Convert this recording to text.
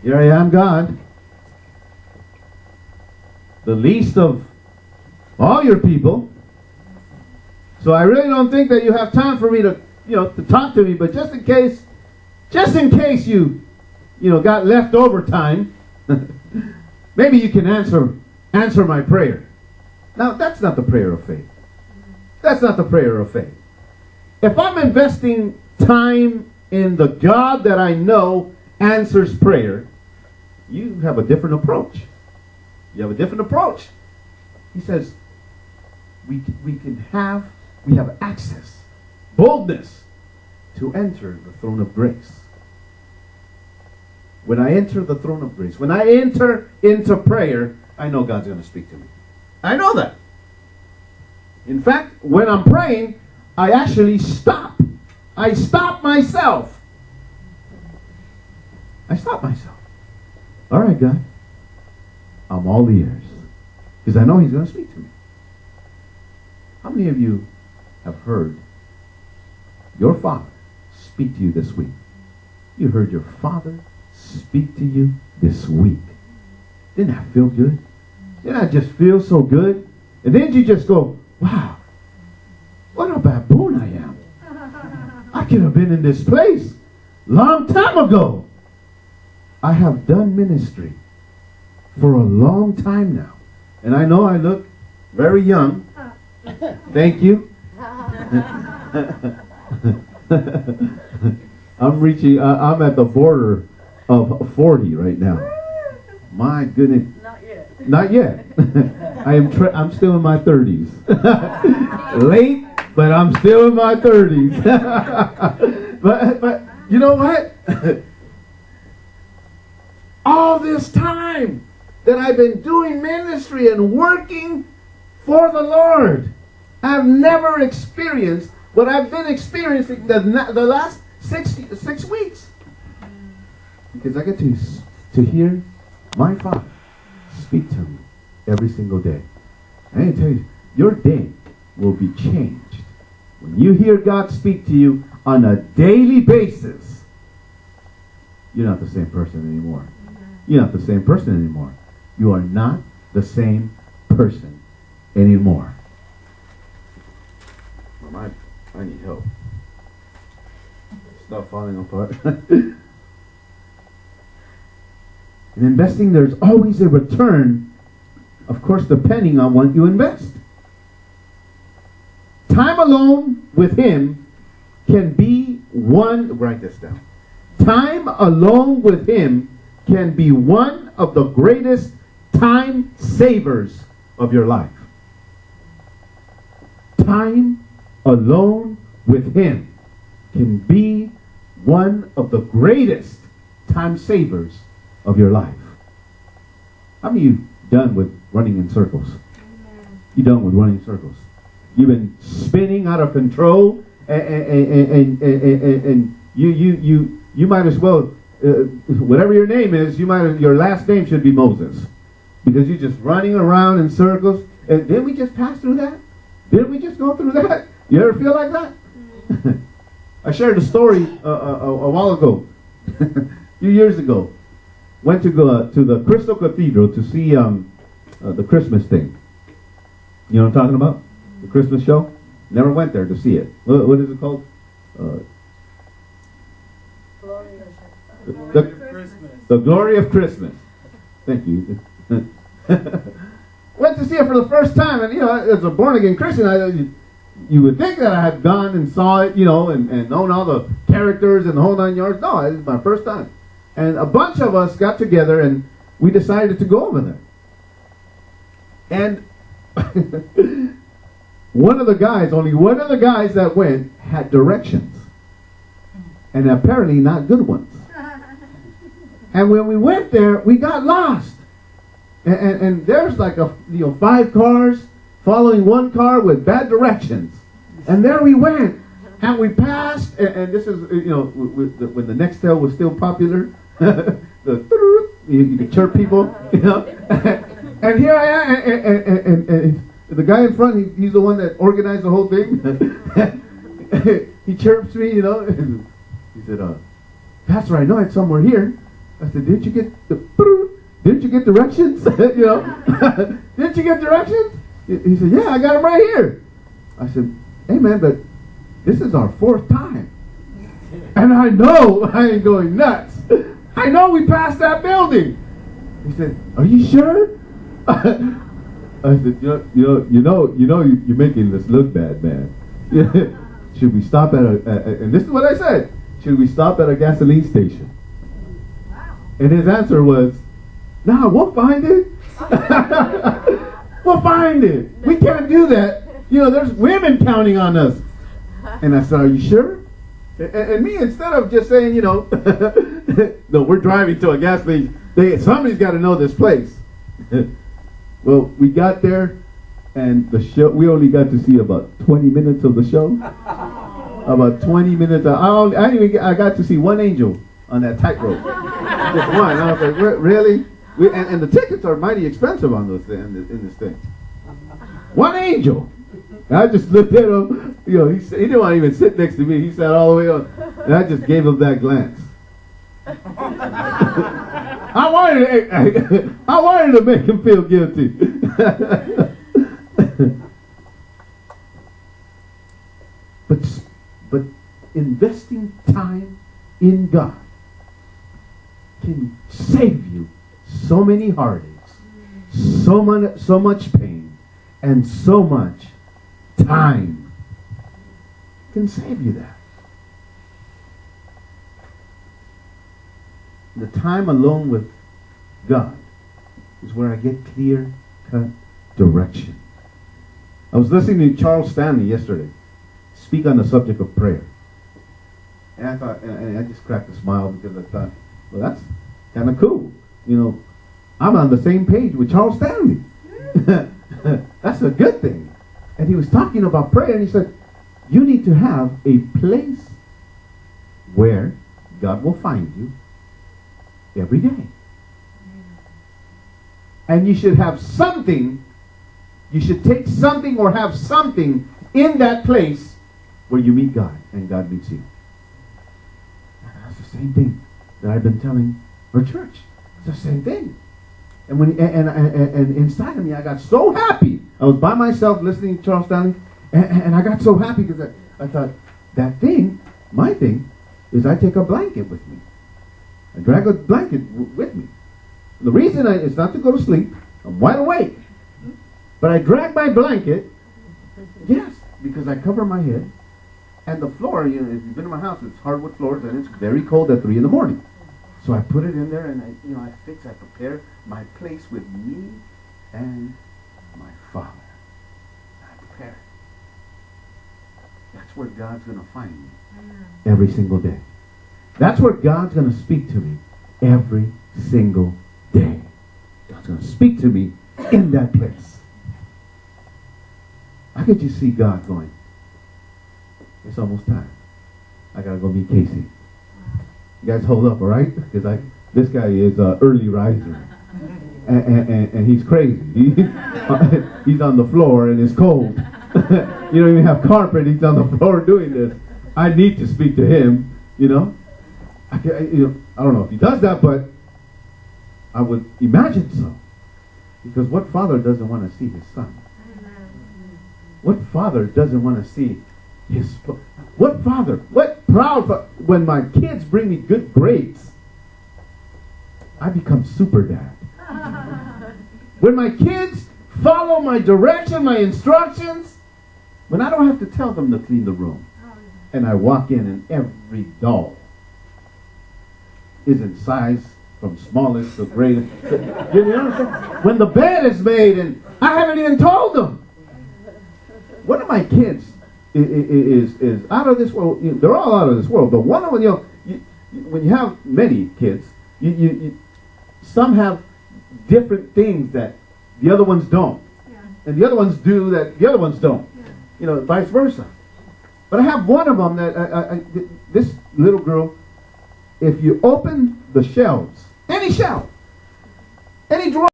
Here I am, God, the least of all your people. So I really don't think that you have time for me to, to talk to me. But just in case you, got leftover time, maybe you can answer my prayer. Now, that's not the prayer of faith. That's not the prayer of faith. If I'm investing time in the God that I know answers prayer, you have a different approach. You have a different approach. He says, we have access, boldness to enter the throne of grace. When I enter the throne of grace, when I enter into prayer, I know God's going to speak to me. I know that. In fact, when I'm praying, I actually stop. I stop myself. All right, God. I'm all ears. Because I know He's going to speak to me. How many of you have heard your father speak to you this week? You heard your father speak to you this week. Didn't that feel good? Didn't that just feel so good? And then you just go, wow, what a baboon I am. I could have been in this place long time ago. I have done ministry for a long time now. And I know I look very young. Thank you. I'm at the border of 40 right now. My goodness. Not yet. I'm still in my 30s. Late, but I'm still in my 30s. but you know what? All this time that I've been doing ministry and working for the Lord, I've never experienced what I've been experiencing the last 6 weeks. Because I get to hear my Father speak to me every single day. I need to tell you, your day will be changed when you hear God speak to you on a daily basis. You're not the same person anymore. You're not the same person anymore. You are not the same person anymore. I need help. Stop falling apart. In investing, there's always a return, of course, depending on what you invest. Time alone with Him can be one, write this down. Time alone with Him can be one of the greatest time savers of your life. Time alone with Him can be one of the greatest time savers of your life. How many of you done with running in circles? You done with running circles? You've been spinning out of control, and you might as well, whatever your name is, your last name should be Moses, because you're just running around in circles. And didn't we just pass through that? Didn't we just go through that? You ever feel like that? I shared a story a while ago, a few years ago. Went to go to the Crystal Cathedral to see the Christmas thing. You know what I'm talking about? The Christmas show? Never went there to see it. What is it called? The Glory of Christmas. Thank you. Went to see it for the first time, and as a born-again Christian, you would think that I had gone and saw it, and known all the characters and the whole 9 yards. No, it was my first time. And a bunch of us got together and we decided to go over there. And only one of the guys that went had directions. And apparently not good ones. And when we went there, we got lost. And there's like 5 cars following one car with bad directions. And there we went. And we passed, and this is, when the Nextel was still popular. You could chirp people, and here I am, and the guy in front, he's the one that organized the whole thing. He chirps me, he said, Pastor, I know it's somewhere here. I said, didn't you get directions? You know, didn't you get directions? He said, yeah, I got them right here. I said, hey man, but this is our 4th time. And I know I ain't going nuts. I know we passed that building. He said, are you sure? I said, you're making this look bad, man. Should we stop at and this is what I said, should we stop at a gasoline station? Wow. And his answer was, nah, we'll find it. We'll find it. We can't do that. You know, there's women counting on us. And I said, are you sure? And me, instead of just saying, you know, no, we're driving to a gas station, somebody's got to know this place. Well, we got there, and the show, we only got to see about 20 minutes of the show. About 20 minutes. I got to see one angel on that tightrope. Just one. I was like, really? And the tickets are mighty expensive on those in this thing. One angel. I just looked at him. You know, he didn't want to even sit next to me. He sat all the way on, and I just gave him that glance. I wanted to make him feel guilty. But investing time in God can save you so many heartaches, so much pain, and so much time. Can save you that. The time alone with God is where I get clear-cut direction. I was listening to Charles Stanley yesterday speak on the subject of prayer. And I thought, and I just cracked a smile because I thought, well, that's kind of cool. You know, I'm on the same page with Charles Stanley. That's a good thing. And he was talking about prayer, and he said, you need to have a place where God will find you every day. And you should have something, you should take something or have something in that place where you meet God and God meets you. That's the same thing that I've been telling our church. It's the same thing. And when and inside of me, I got so happy. I was by myself listening to Charles Stanley, and I got so happy because I thought, that thing, my thing, is I take a blanket with me. I drag a blanket with me. The reason is not to go to sleep. I'm wide awake. But I drag my blanket, yes, because I cover my head. And the floor, you know, if you've been to my house, it's hardwood floors, and it's very cold at 3 in the morning. So I put it in there, and I prepare my place with me and my Father. I prepare it. That's where God's going to find me every single day. That's where God's going to speak to me every single day. God's going to speak to me in that place. I could just see God going, it's almost time. I got to go meet Casey. You guys hold up, all right? Because this guy is an early riser. And he's crazy. He's on the floor and it's cold. You don't even have carpet. He's on the floor doing this. I need to speak to him, you know. I don't know if he does that, but I would imagine so. Because what father doesn't want to see his son? What father doesn't want to see his... What father, what proud father, when my kids bring me good grades, I become super dad. When my kids follow my direction, my instructions, when I don't have to tell them to clean the room, and I walk in and every doll is in size from smallest to greatest. You know what I'm saying? When the bed is made and I haven't even told them. One of my kids is out of this world. They're all out of this world, but one of them, when you have many kids, some have different things that the other ones don't, and the other ones do that the other ones don't. You know, vice versa. But I have one of them that this little girl. If you open the shelves, any shelf, any drawer.